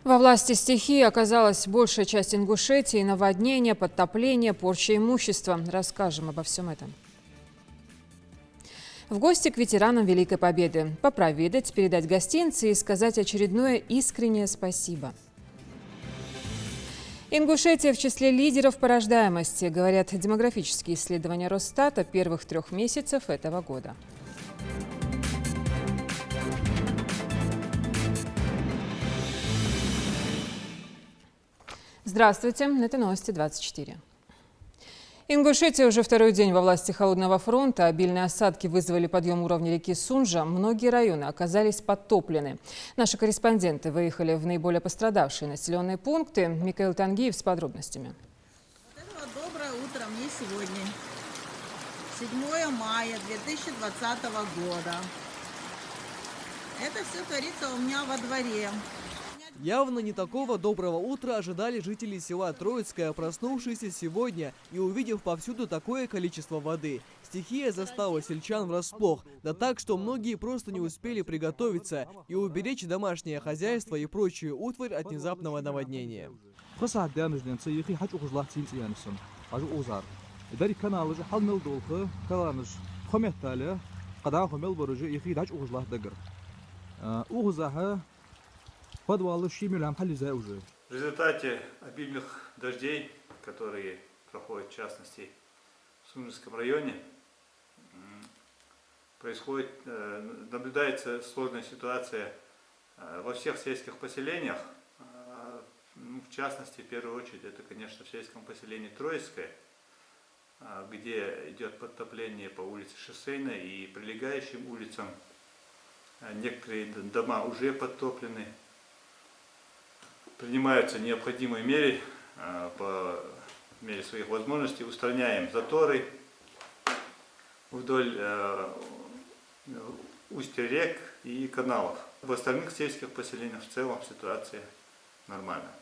Во власти стихии оказалась большая часть Ингушетии, наводнения, подтопления, порча имущества. Расскажем обо всем этом. В гости к ветеранам Великой Победы. Попроведать, передать гостинцы и сказать очередное искреннее спасибо. Ингушетия в числе лидеров по рождаемости, говорят демографические исследования Росстата первых 3 месяцев этого года. Здравствуйте, это новости 24. Ингушетия уже второй день во власти холодного фронта. Обильные осадки вызвали подъем уровня реки Сунжа. Многие районы оказались подтоплены. Наши корреспонденты выехали в наиболее пострадавшие населенные пункты. Микаил Тангиев с подробностями. Доброе утро мне сегодня. 7 мая 2020 года. Это все творится у меня во дворе. Явно не такого доброго утра ожидали жители села Троицкое, проснувшиеся сегодня и увидев повсюду такое количество воды. Стихия застала сельчан врасплох, да так, что многие просто не успели приготовиться и уберечь домашнее хозяйство и прочую утварь от внезапного наводнения. В результате обильных дождей, которые проходят в частности в Сунжском районе, наблюдается сложная ситуация во всех сельских поселениях. В частности, в первую очередь, это, конечно, в сельском поселении Троицкое, где идет подтопление по улице Шоссейной и прилегающим улицам. Некоторые дома уже подтоплены. Принимаются необходимые меры по мере своих возможностей. Устраняем заторы вдоль устья рек и каналов. В остальных сельских поселениях в целом ситуация нормальная.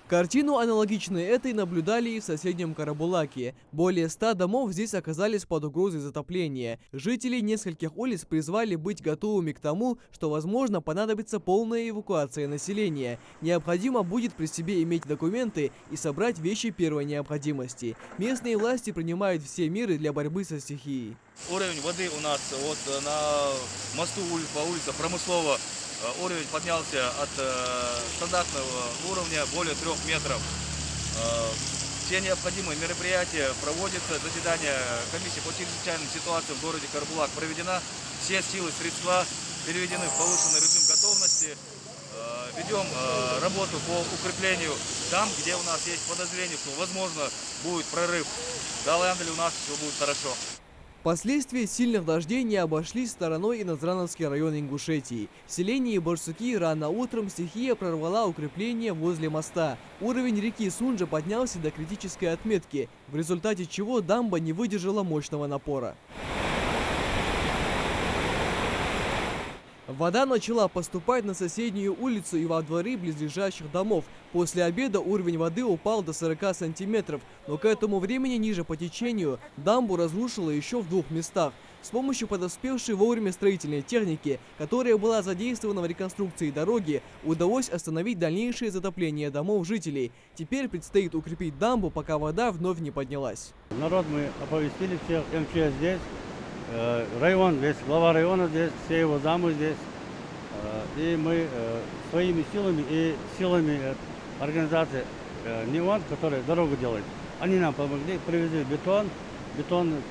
Картину, аналогичную этой, наблюдали и в соседнем Карабулаке. Более 100 домов здесь оказались под угрозой затопления. Жители нескольких улиц призвали быть готовыми к тому, что, возможно, понадобится полная эвакуация населения. Необходимо будет при себе иметь документы и собрать вещи первой необходимости. Местные власти принимают все меры для борьбы со стихией. Уровень воды у нас вот на мосту по улице Промыслова уровень поднялся от стандартного уровня более 3 метров. Все необходимые мероприятия проводятся. Заседание комиссии по чрезвычайным ситуациям в городе Карабулак проведена. Все силы, средства переведены в повышенный режим готовности. Ведем работу по укреплению там, где у нас есть подозрение, что возможно будет прорыв. Да, у нас все будет хорошо. Последствия сильных дождей не обошлись стороной и Назрановский район Ингушетии. В селении Барсуки рано утром стихия прорвала укрепление возле моста. Уровень реки Сунжа поднялся до критической отметки, в результате чего дамба не выдержала мощного напора. Вода начала поступать на соседнюю улицу и во дворы близлежащих домов. После обеда уровень воды упал до 40 сантиметров, но к этому времени ниже по течению дамбу разрушило еще в 2 местах. С помощью подоспевшей вовремя строительной техники, которая была задействована в реконструкции дороги, удалось остановить дальнейшее затопление домов жителей. Теперь предстоит укрепить дамбу, пока вода вновь не поднялась. Народ мы оповестили всех, МЧС здесь. Район здесь, глава района здесь, все его замы здесь. И мы своими силами и силами организации НИОН, которая дорогу делает, они нам помогли, привезли бетон,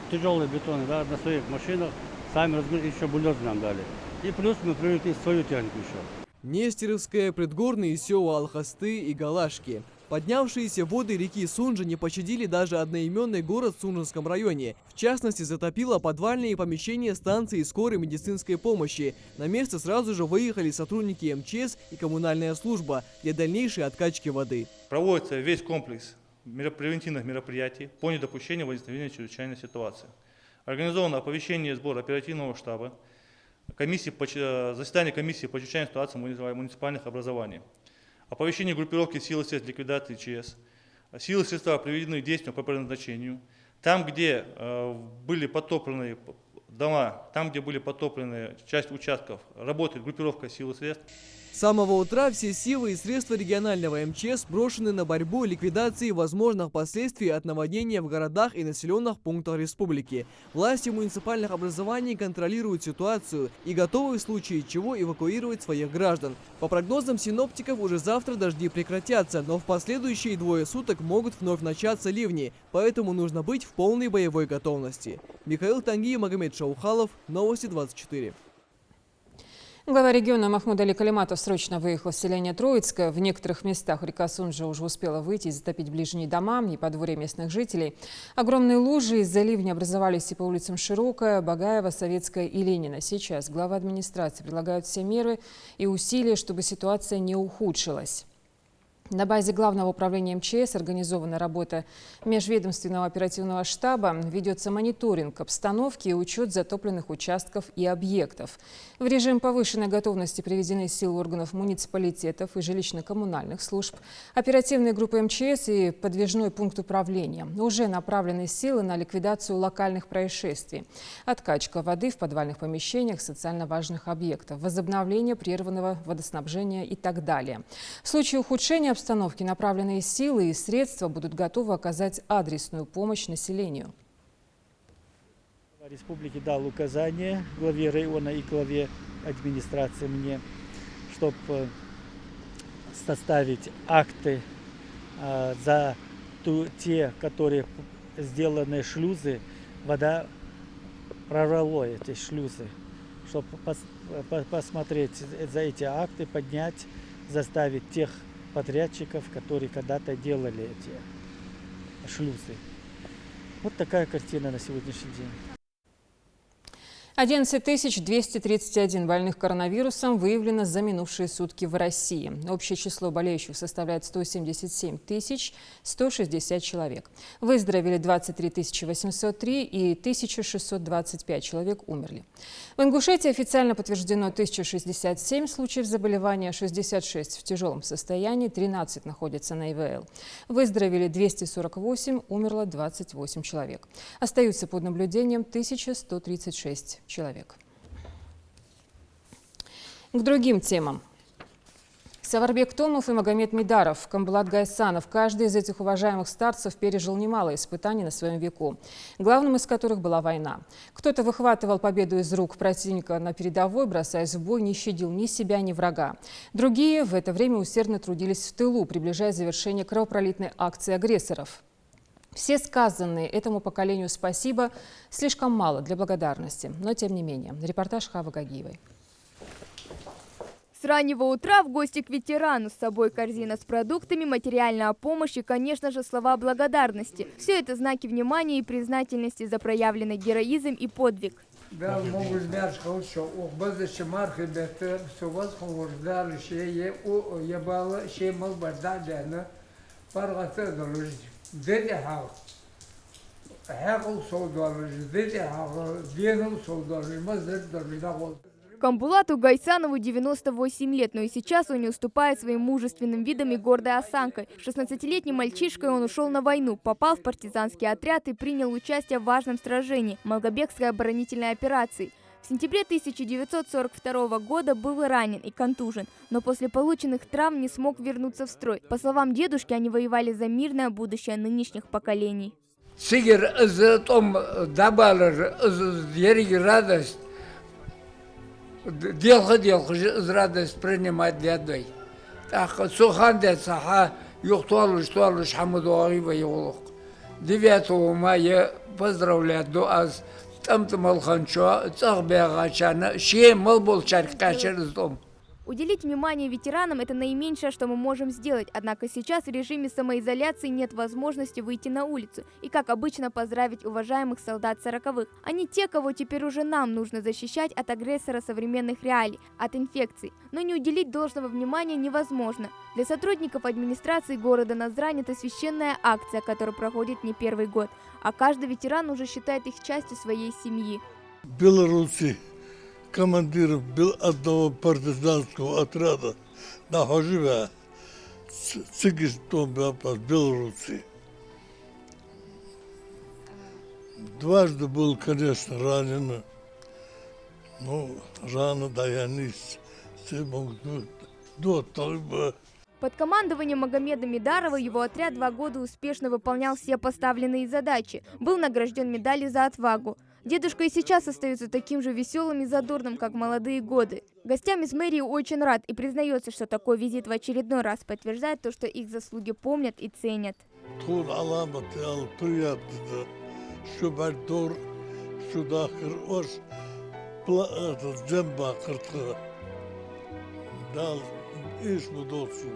тяжелый бетон, да, на своих машинах, сами разгрузили, еще бульдозер нам дали. И плюс мы привезли свою технику еще. Нестеровское, предгорные села Алхасты и Галашки. Поднявшиеся воды реки Сунжа не пощадили даже одноименный город в Сунжском районе. В частности, затопило подвальные помещения станции скорой медицинской помощи. На место сразу же выехали сотрудники МЧС и коммунальная служба для дальнейшей откачки воды. Проводится весь комплекс превентивных мероприятий по недопущению возникновения чрезвычайной ситуации. Организовано оповещение и сбор оперативного штаба, заседание комиссии по чрезвычайным ситуациям муниципальных образований. Оповещение группировки сил и средств ликвидации ЧС. Силы и средства приведены к действию по предназначению. Там, где были потоплены дома, там, где были потоплены часть участков, работает группировка сил и средств. С самого утра все силы и средства регионального МЧС брошены на борьбу и ликвидации возможных последствий от наводнения в городах и населенных пунктах республики. Власти муниципальных образований контролируют ситуацию и готовы в случае чего эвакуировать своих граждан. По прогнозам синоптиков, уже завтра дожди прекратятся, но в последующие 2 суток могут вновь начаться ливни, поэтому нужно быть в полной боевой готовности. Михаил Тангиев, Магомед Шаухалов, Новости 24. Глава региона Махмуд Али Калиматов срочно выехал в селение Троицкое. В некоторых местах река Сунжа уже успела выйти и затопить ближние дома и подворья местных жителей. Огромные лужи из-за ливня образовались и по улицам Широкая, Багаева, Советская и Ленина. Сейчас глава администрации предлагают все меры и усилия, чтобы ситуация не ухудшилась. На базе Главного управления МЧС организована работа межведомственного оперативного штаба, ведется мониторинг обстановки и учет затопленных участков и объектов. В режим повышенной готовности приведены силы органов муниципалитетов и жилищно-коммунальных служб, оперативные группы МЧС и подвижной пункт управления. Уже направлены силы на ликвидацию локальных происшествий, откачка воды в подвальных помещениях социально важных объектов, возобновление прерванного водоснабжения и так далее. В случае ухудшения обстановки направленные силы и средства будут готовы оказать адресную помощь населению. Республики дал указание главе района и главе администрации мне, чтобы составить акты за те, которые сделаны шлюзы, вода прорвала эти шлюзы, чтобы посмотреть за эти акты, поднять, заставить тех подрядчиков, которые когда-то делали эти шлюзы. Вот такая картина на сегодняшний день. 11 231 больных коронавирусом выявлено за минувшие сутки в России. Общее число болеющих составляет 177 160 человек. Выздоровели 23 803 и 1625 человек умерли. В Ингушетии официально подтверждено 1067 случаев заболевания, 66 в тяжелом состоянии, 13 находятся на ИВЛ. Выздоровели 248, умерло 28 человек. Остаются под наблюдением 1136 человек. К другим темам. Саварбек Томов и Магомед Мидаров, Камбулат Гайсанов. Каждый из этих уважаемых старцев пережил немало испытаний на своем веку, главным из которых была война. Кто-то выхватывал победу из рук противника на передовой, бросаясь в бой, не щадил ни себя, ни врага. Другие в это время усердно трудились в тылу, приближая завершение кровопролитной акции агрессоров. Все сказанные этому поколению спасибо слишком мало для благодарности, но тем не менее. Репортаж Хавы Гагиевой. С раннего утра в гости к ветерану, с собой корзина с продуктами, материальная помощь и, конечно же, слова благодарности. Все это знаки внимания и признательности за проявленный героизм и подвиг. Камбулату Гайсанову 98 лет, но и сейчас он не уступает своим мужественным видом и гордой осанкой. 16-летним мальчишкой он ушел на войну, попал в партизанский отряд и принял участие в важном сражении – Малгобекской оборонительной операции. В сентябре 1942 года был ранен и контужен, но после полученных травм не смог вернуться в строй. По словам дедушки, они воевали за мирное будущее нынешних поколений. радость принимать дядой. Так, суханде саха, юхтуалуш, 9 мая поздравляю дуаз. Уделить внимание ветеранам – это наименьшее, что мы можем сделать. Однако сейчас в режиме самоизоляции нет возможности выйти на улицу и, как обычно, поздравить уважаемых солдат 40-х. Они те, кого теперь уже нам нужно защищать от агрессора современных реалий, от инфекций. Но не уделить должного внимания невозможно. Для сотрудников администрации города Назрань это священная акция, которая проходит не первый год. А каждый ветеран уже считает их частью своей семьи. Белорусы, командир одного партизанского отряда, нахожусь в Беларуси. Дважды был, конечно, ранен. Ну, рано, да, я не все могут. до толба. Под командованием Магомеда Мидарова его отряд 2 года успешно выполнял все поставленные задачи, был награжден медалью за отвагу. Дедушка и сейчас остается таким же веселым и задорным, как в молодые годы. Гостям из мэрии очень рад и признается, что такой визит в очередной раз подтверждает то, что их заслуги помнят и ценят. طول علامة البرياد شو بعد دور شو داخل وش بلاقت الجنبة قرطة دال إيش بدوشو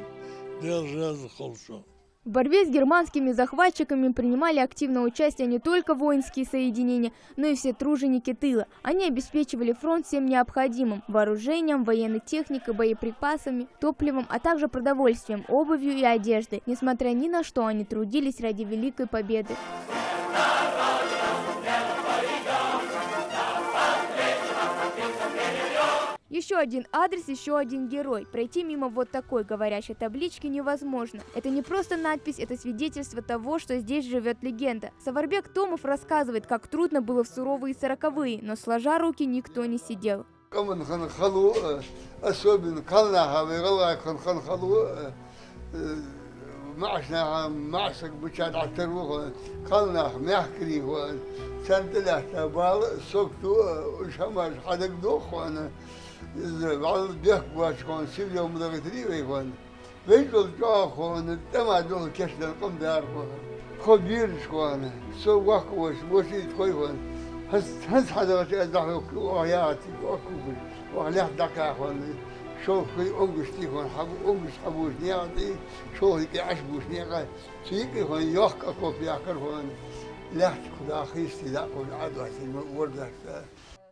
دال جاز خلصو. В борьбе с германскими захватчиками принимали активное участие не только воинские соединения, но и все труженики тыла. Они обеспечивали фронт всем необходимым – вооружением, военной техникой, боеприпасами, топливом, а также продовольствием, обувью и одеждой. Несмотря ни на что, они трудились ради великой победы. Еще один адрес, еще один герой. Пройти мимо вот такой говорящей таблички невозможно. Это не просто надпись, это свидетельство того, что здесь живет легенда. Саварбек Томов рассказывает, как трудно было в суровые 40-е, но сложа руки никто не сидел. بعض بيحكوا شكون سيبلي ومدغتري ويكون ويجوا جاكون تما دول كشل القم داركون خبير شكون سو واكوش وشي تكويكون هس حدا دعوا وياتي واكوش وعليه دكاكون شو في أنجشتيكون حبو أنجش حبوش نياتي شو هيك عشبوش نياتي سيكي هون يوكا كوفي أكرهون لحت خدا خيستي داكون عدواتي وردك.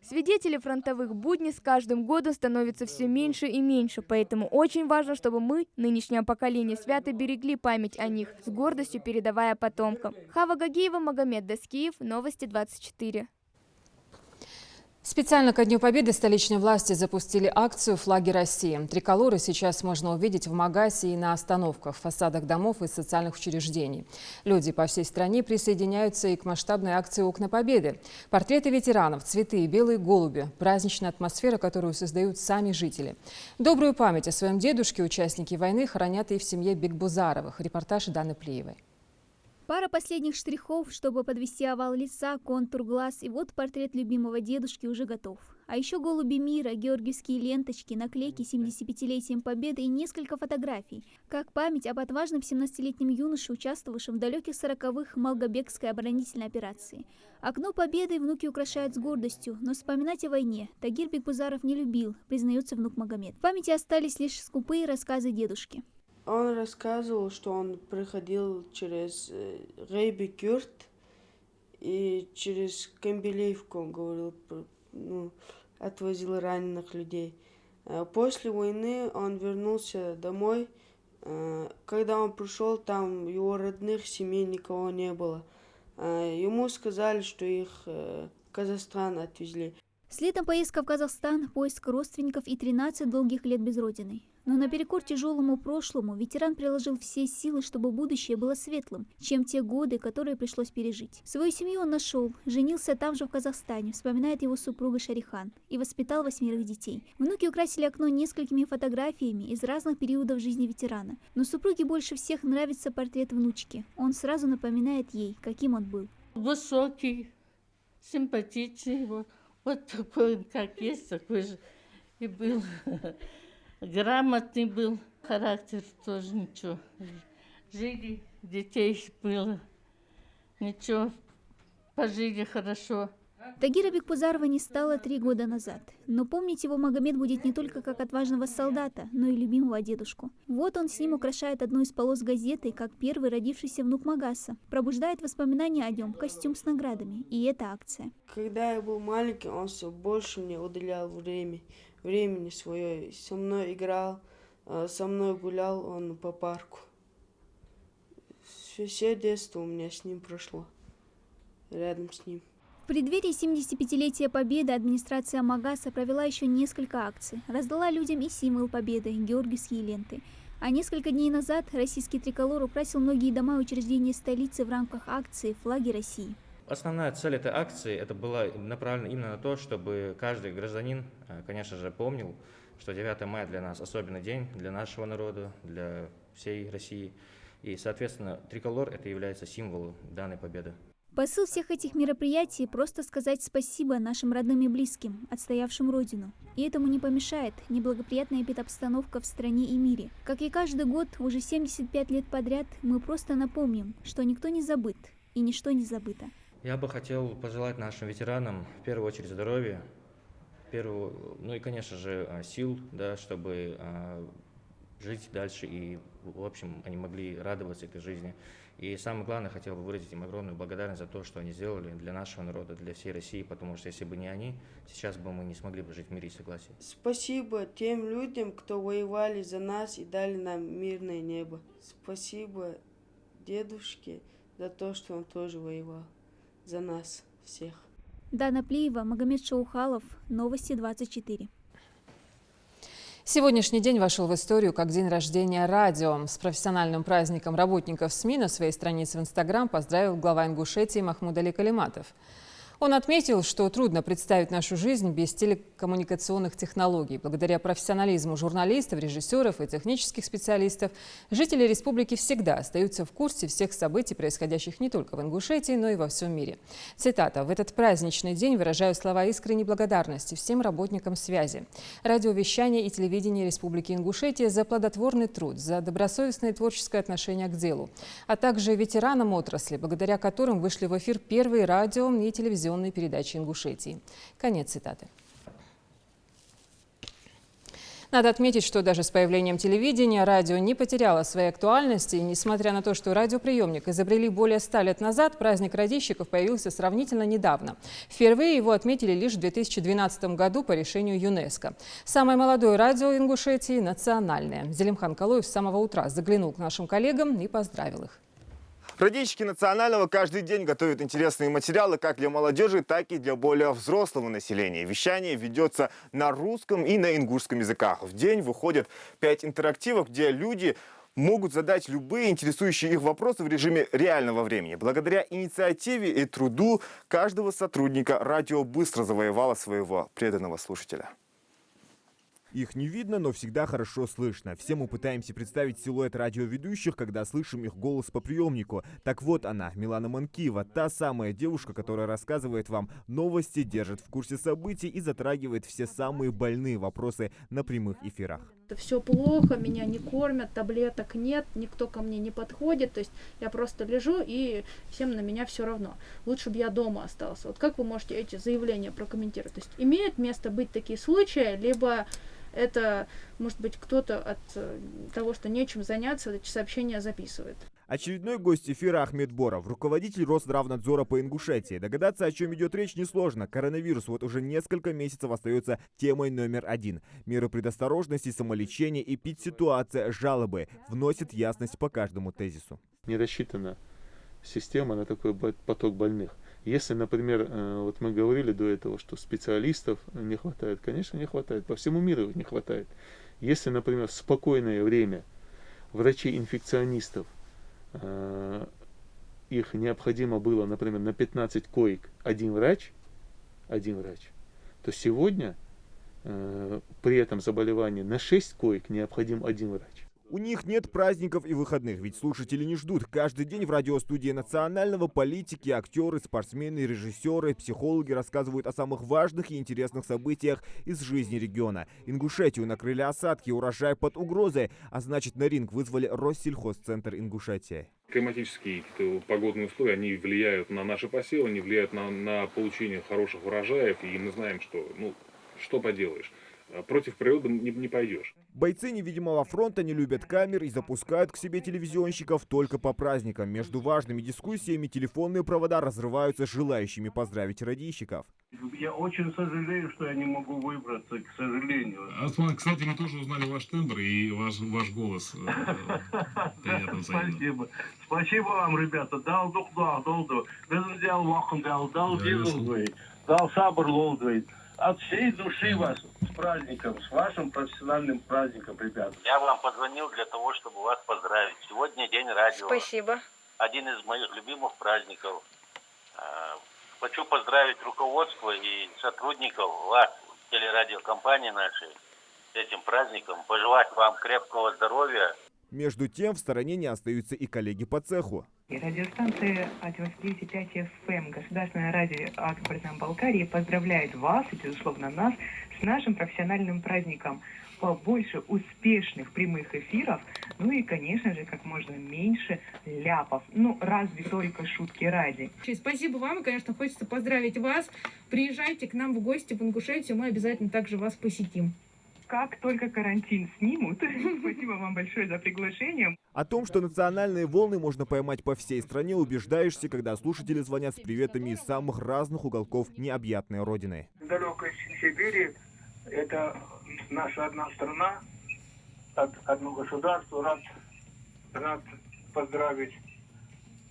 Свидетели фронтовых будней с каждым годом становятся все меньше и меньше, поэтому очень важно, чтобы мы, нынешнее поколение, свято берегли память о них, с гордостью передавая потомкам. Хава Гагиева, Магомед Даскиев, Новости 24. Специально ко Дню Победы столичные власти запустили акцию «Флаги России». Триколоры сейчас можно увидеть в Магасе и на остановках, фасадах домов и социальных учреждений. Люди по всей стране присоединяются и к масштабной акции «Окна Победы». Портреты ветеранов, цветы и белые голуби – праздничная атмосфера, которую создают сами жители. Добрую память о своем дедушке участники войны хранят и в семье Бекбузаровых. Репортаж Даны Плиевой. Пара последних штрихов, чтобы подвести овал лица, контур глаз, и вот портрет любимого дедушки уже готов. А еще голуби мира, георгиевские ленточки, наклейки с 75-летием Победы и несколько фотографий. Как память об отважном 17-летнем юноше, участвовавшем в далеких 40-х Малгобекской оборонительной операции. Окно Победы внуки украшают с гордостью, но вспоминать о войне Тагир Бекбузаров не любил, признается внук Магомед. В памяти остались лишь скупые рассказы дедушки. Он рассказывал, что он проходил через Гейбекюрт и через Камбелеевку, говорил, отвозил раненых людей. После войны он вернулся домой. Когда он пришел, там его родных семей никого не было. Ему сказали, что их в Казахстан отвезли. Следом поездка в Казахстан, поиск родственников и 13 долгих лет без родины. Но наперекор тяжелому прошлому ветеран приложил все силы, чтобы будущее было светлым, чем те годы, которые пришлось пережить. Свою семью он нашел, женился там же в Казахстане, вспоминает его супруга Шарихан, и воспитал 8 детей. Внуки украсили окно несколькими фотографиями из разных периодов жизни ветерана. Но супруге больше всех нравится портрет внучки. Он сразу напоминает ей, каким он был. Высокий, симпатичный, вот такой, как есть, такой же и был. Грамотный был, характер тоже ничего. Жили, детей было, ничего, пожили хорошо. Тагира Бекбузарова не стало 3 года назад. Но помнить его Магомед будет не только как отважного солдата, но и любимого дедушку. Вот он с ним украшает одну из полос газеты, как первый родившийся внук Магаса. Пробуждает воспоминания о нем костюм с наградами. И это акция. Когда я был маленький, он все больше мне уделял времени свое. Со мной играл, со мной гулял он по парку. Все детство у меня с ним прошло, рядом с ним. В преддверии 75-летия Победы администрация Магаса провела еще несколько акций. Раздала людям и символ Победы – георгиевские ленты. А несколько дней назад российский триколор украсил многие дома и учреждения столицы в рамках акции «Флаги России». Основная цель этой акции это была направлена именно на то, чтобы каждый гражданин, конечно же, помнил что 9 мая для нас особенный день, для нашего народа, для всей России. И, соответственно, триколор это является символом данной победы. Посыл всех этих мероприятий – просто сказать спасибо нашим родным и близким, отстоявшим Родину. И этому не помешает неблагоприятная эпидобстановка в стране и мире. Как и каждый год, уже 75 лет подряд, мы просто напомним, что никто не забыт и ничто не забыто. Я бы хотел пожелать нашим ветеранам в первую очередь здоровья, ну и, конечно же, сил, да, чтобы жить дальше и, в общем, они могли радоваться этой жизни. И самое главное, хотел бы выразить им огромную благодарность за то, что они сделали для нашего народа, для всей России, потому что если бы не они, сейчас бы мы не смогли бы жить в мире и согласии. Спасибо тем людям, кто воевали за нас и дали нам мирное небо. Спасибо дедушке за то, что он тоже воевал за нас всех. Дана Плиева, Магомед Шаухалов, Новости 24. Сегодняшний день вошел в историю как день рождения радио. С профессиональным праздником работников СМИ на своей странице в Инстаграм поздравил глава Ингушетии Махмуд Али Калиматов. Он отметил, что трудно представить нашу жизнь без телекоммуникационных технологий. Благодаря профессионализму журналистов, режиссеров и технических специалистов жители республики всегда остаются в курсе всех событий, происходящих не только в Ингушетии, но и во всем мире. Цитата. «В этот праздничный день выражаю слова искренней благодарности всем работникам связи, радиовещания и телевидения Республики Ингушетия за плодотворный труд, за добросовестное творческое отношение к делу, а также ветеранам отрасли, благодаря которым вышли в эфир первые радио и телевизионные передачи Ингушетии». Конец цитаты. Надо отметить, что даже с появлением телевидения радио не потеряло своей актуальности. И несмотря на то, что радиоприемник изобрели более 100 лет назад, праздник радищиков появился сравнительно недавно. Впервые его отметили лишь в 2012 году по решению ЮНЕСКО. Самое молодое радио Ингушетии – национальное. Зелимхан Калоев с самого утра заглянул к нашим коллегам и поздравил их. Радищики национального каждый день готовят интересные материалы как для молодежи, так и для более взрослого населения. Вещание ведется на русском и на ингушском языках. В день выходят 5 интерактивов, где люди могут задать любые интересующие их вопросы в режиме реального времени. Благодаря инициативе и труду каждого сотрудника радио быстро завоевало своего преданного слушателя. Их не видно, но всегда хорошо слышно. Все мы пытаемся представить силуэт радиоведущих, когда слышим их голос по приемнику. Так вот она, Милана Манкиева, та самая девушка, которая рассказывает вам новости, держит в курсе событий и затрагивает все самые больные вопросы на прямых эфирах. Все плохо, меня не кормят, таблеток нет, никто ко мне не подходит, то есть я просто лежу и всем на меня все равно. Лучше бы я дома остался. Вот как вы можете эти заявления прокомментировать? То есть имеют место быть такие случаи, либо это, может быть, кто-то от того, что нечем заняться, эти сообщения записывает? Очередной гость эфира Ахмед Боров, руководитель Росздравнадзора по Ингушетии. Догадаться, о чем идет речь, несложно. Коронавирус вот уже несколько месяцев остается темой номер 1. Меры предосторожности, самолечения, эпидситуация, жалобы вносят ясность по каждому тезису. Не рассчитана система на такой поток больных. Если, например, вот мы говорили до этого, что специалистов не хватает, конечно, не хватает. По всему миру их не хватает. Если, например, в спокойное время врачей-инфекционистов их необходимо было, например, на 15 коек один врач, то сегодня при этом заболевании на 6 коек необходим один врач. У них нет праздников и выходных, ведь слушатели не ждут. Каждый день в радиостудии национального политики, актеры, спортсмены, режиссеры, психологи рассказывают о самых важных и интересных событиях из жизни региона. Ингушетию накрыли осадки, урожай под угрозой, а значит на ринг вызвали Россельхозцентр Ингушетии. Климатические погодные условия, они влияют на наши посевы, они влияют на получение хороших урожаев, и мы знаем, что, что поделаешь. Против природы не пойдешь. Бойцы невидимого фронта не любят камер и запускают к себе телевизионщиков только по праздникам. Между важными дискуссиями телефонные провода разрываются желающими поздравить радищиков. Я очень сожалею, что я не могу выбраться, к сожалению. Кстати, мы тоже узнали ваш тембр и ваш голос. Спасибо. Спасибо вам, ребята. Дал сабр лолдвей. От всей души вас с праздником, с вашим профессиональным праздником, ребята. Я вам позвонил для того, чтобы вас поздравить. Сегодня день радио. Спасибо. Один из моих любимых праздников. Хочу поздравить руководство и сотрудников вас, телерадиокомпании нашей. этим праздником, пожелать вам крепкого здоровья. Между тем, в стороне не остаются и коллеги по цеху. Радиостанция 99.5 FM, Государственное радио Кабардино-Балкарии поздравляет вас и, безусловно, нас с нашим профессиональным праздником. Побольше успешных прямых эфиров, ну и, конечно же, как можно меньше ляпов. Ну, разве только шутки ради. Спасибо вам, и, конечно, хочется поздравить вас. Приезжайте к нам в гости в Ингушетию, мы обязательно также вас посетим. Как только карантин снимут, спасибо вам большое за приглашение. О том, что национальные волны можно поймать по всей стране, убеждаешься, когда слушатели звонят с приветами из самых разных уголков необъятной родины. В далекой Сибири это наша одна страна, одно государство. Рад поздравить,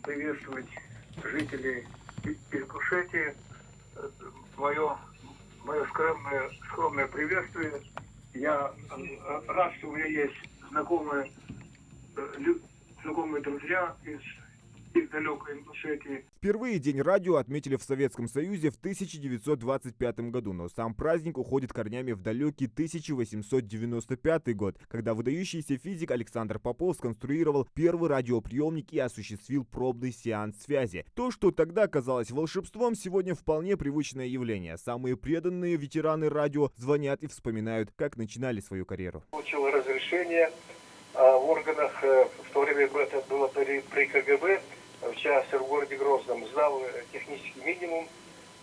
приветствовать жителей Ингушетии. Мое скромное приветствие. Я рад, что у меня есть знакомые друзья из далекой Ингушетии. Впервые День радио отметили в Советском Союзе в 1925 году, но сам праздник уходит корнями в далекий 1895 год, когда выдающийся физик Александр Попов сконструировал первый радиоприемник и осуществил пробный сеанс связи. То, что тогда казалось волшебством, сегодня вполне привычное явление. Самые преданные ветераны радио звонят и вспоминают, как начинали свою карьеру. Получил разрешение в органах, в то время это было при КГБ, в частности в городе Грозном, сдал технический минимум,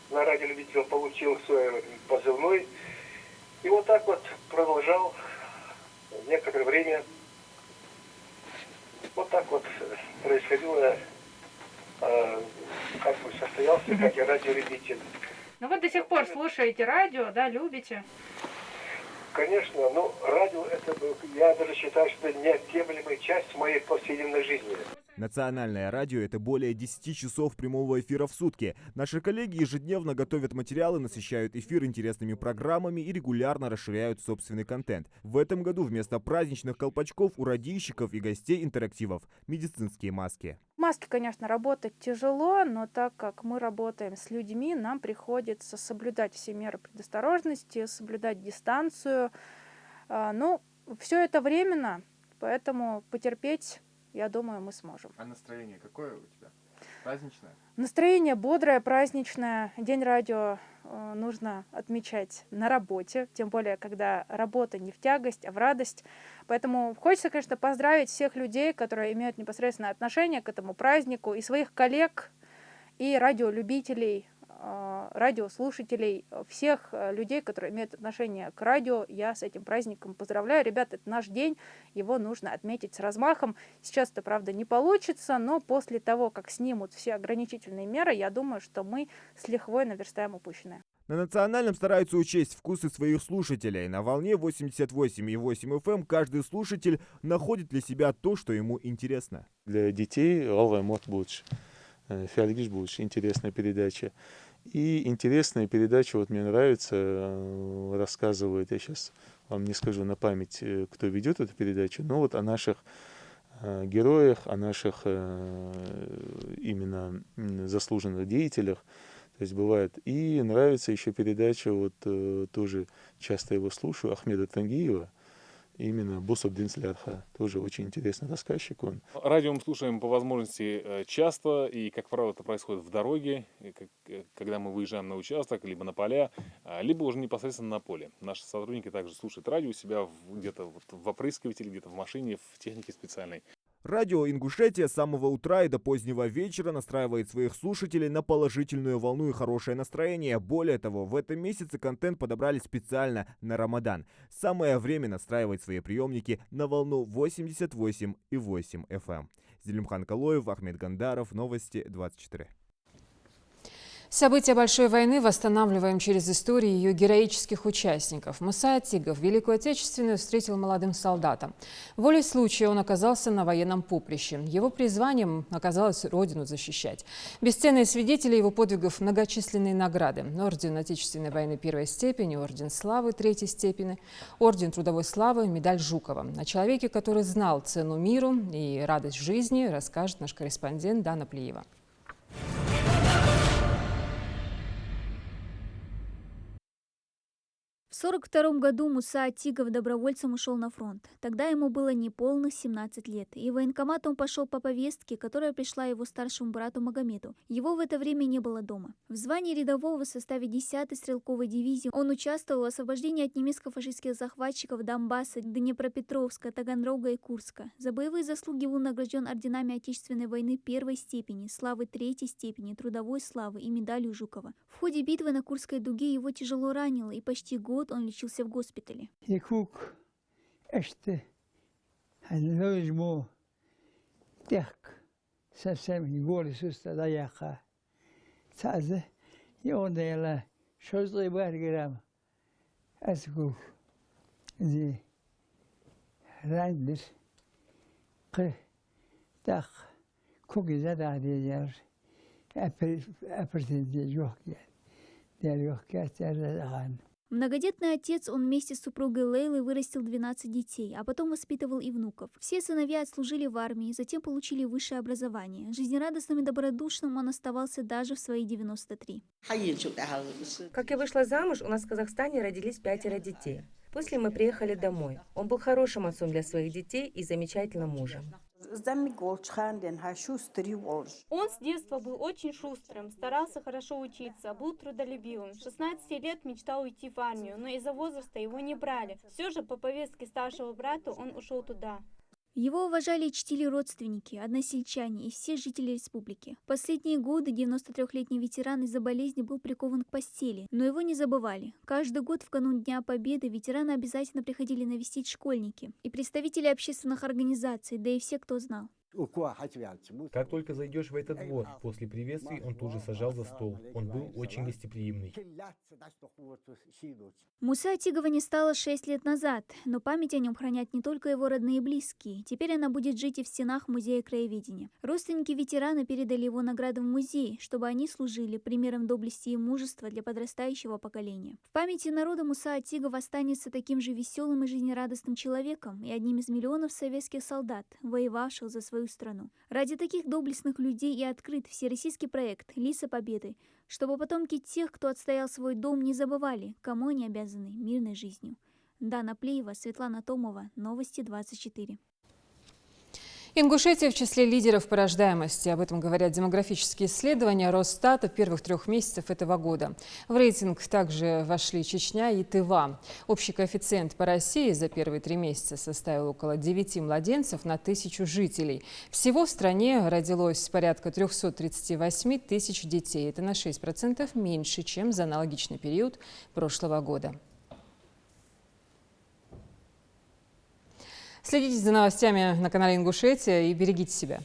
на радиолюбителя получил свой позывной. И вот так вот продолжал некоторое время. Вот так вот происходило, как бы состоялся, как я радиолюбитель. Ну вы до сих пор слушаете радио, да, любите? Конечно, но радио это, я даже считаю, что это неотъемлемая часть моей повседневной жизни. Национальное радио – это более 10 часов прямого эфира в сутки. Наши коллеги ежедневно готовят материалы, насыщают эфир интересными программами и регулярно расширяют собственный контент. В этом году вместо праздничных колпачков у радийщиков и гостей интерактивов – медицинские маски. Маски, конечно, работать тяжело, но так как мы работаем с людьми, нам приходится соблюдать все меры предосторожности, соблюдать дистанцию. Ну, все это временно, поэтому потерпеть, я думаю, мы сможем. А настроение какое у тебя? Праздничное? Настроение бодрое, праздничное. День радио нужно отмечать на работе, тем более, когда работа не в тягость, а в радость. Поэтому хочется, конечно, поздравить всех людей, которые имеют непосредственное отношение к этому празднику, и своих коллег, и радиолюбителей, радиослушателей, всех людей, которые имеют отношение к радио. Я с этим праздником поздравляю. Ребята, это наш день, его нужно отметить с размахом. Сейчас это, правда, не получится, но после того, как снимут все ограничительные меры, я думаю, что мы с лихвой наверстаем упущенное. На национальном стараются учесть вкусы своих слушателей. На волне 88,8 FM каждый слушатель находит для себя то, что ему интересно. Для детей Алвай Мот больше, Фиалгиш больше, интересная передача. И интересная передача, вот мне нравится, рассказывает, я сейчас вам не скажу на память, кто ведет эту передачу, но вот о наших героях, о наших именно заслуженных деятелях. То есть бывает. И нравится еще передача, вот тоже часто его слушаю, Ахмеда Тангиева. Именно Бособ Динслядха, тоже очень интересный рассказчик он. Радио мы слушаем по возможности часто, и, как правило, это происходит в дороге, когда мы выезжаем на участок, либо на поля, либо уже непосредственно на поле. Наши сотрудники также слушают радио у себя где-то в опрыскивателе, где-то в машине, в технике специальной. Радио Ингушетия с самого утра и до позднего вечера настраивает своих слушателей на положительную волну и хорошее настроение. Более того, в этом месяце контент подобрали специально на Рамадан. Самое время настраивать свои приемники на волну 88,8 FM. Зелимхан Калоев, Ахмед Гандаров, Новости 24. События Большой войны восстанавливаем через истории ее героических участников. Муса Атигов Великую Отечественную встретил молодым солдатом. Волей случая он оказался на военном поприще. Его призванием оказалось родину защищать. Бесценные свидетели его подвигов – многочисленные награды. Орден Отечественной войны первой степени, Орден Славы третьей степени, Орден Трудовой Славы, медаль Жукова. О человеке, который знал цену миру и радость жизни, расскажет наш корреспондент Дана Плиева. В В 1942 году Муса Атигов добровольцем ушел на фронт. Тогда ему было неполных 17 лет, и в военкомат он пошел по повестке, которая пришла его старшему брату Магомеду. Его в это время не было дома. В звании рядового в составе 10-й стрелковой дивизии он участвовал в освобождении от немецко-фашистских захватчиков Донбасса, Днепропетровска, Таганрога и Курска. За боевые заслуги был награжден орденами Отечественной войны первой степени, славы третьей степени, трудовой славы и медалью Жукова. В ходе битвы на Курской дуге его тяжело ранило, и почти год он лечился в госпитале. Многодетный отец, он вместе с супругой Лейлой вырастил 12 детей, а потом воспитывал и внуков. Все сыновья отслужили в армии, затем получили высшее образование. Жизнерадостным и добродушным он оставался даже в свои 93. Как я вышла замуж, у нас в Казахстане родились 5 детей. После мы приехали домой. Он был хорошим отцом для своих детей и замечательным мужем. Он с детства был очень шустрым, старался хорошо учиться, был трудолюбивым. С 16 лет мечтал уйти в армию, но из-за возраста его не брали. Все же по повестке старшего брата он ушел туда. Его уважали и чтили родственники, односельчане и все жители республики. В последние годы 93-летний ветеран из-за болезни был прикован к постели, но его не забывали. Каждый год в канун Дня Победы ветераны обязательно приходили навестить школьники и представители общественных организаций, да и все, кто знал. Как только зайдешь в этот двор, после приветствий он тут же сажал за стол. Он был очень гостеприимный. Мусы Атигова не стало 6 лет назад, но память о нем хранят не только его родные и близкие. Теперь она будет жить и в стенах Музея краеведения. Родственники ветерана передали его награды в музей, чтобы они служили примером доблести и мужества для подрастающего поколения. В памяти народа Муса Атигов останется таким же веселым и жизнерадостным человеком и одним из миллионов советских солдат, воевавших за свою страну. Ради таких доблестных людей и открыт всероссийский проект «Лиса Победы», чтобы потомки тех, кто отстоял свой дом, не забывали, кому они обязаны мирной жизнью. Дана Плеева, Светлана Томова, Новости 24. Ингушетия в числе лидеров по рождаемости. Об этом говорят демографические исследования Росстата первых 3 месяцев этого года. В рейтинг также вошли Чечня и Тыва. Общий коэффициент по России за первые 3 месяца составил около 9 младенцев на 1000 жителей. Всего в стране родилось порядка 338 тысяч детей. Это на 6% меньше, чем за аналогичный период прошлого года. Следите за новостями на канале Ингушетия и берегите себя.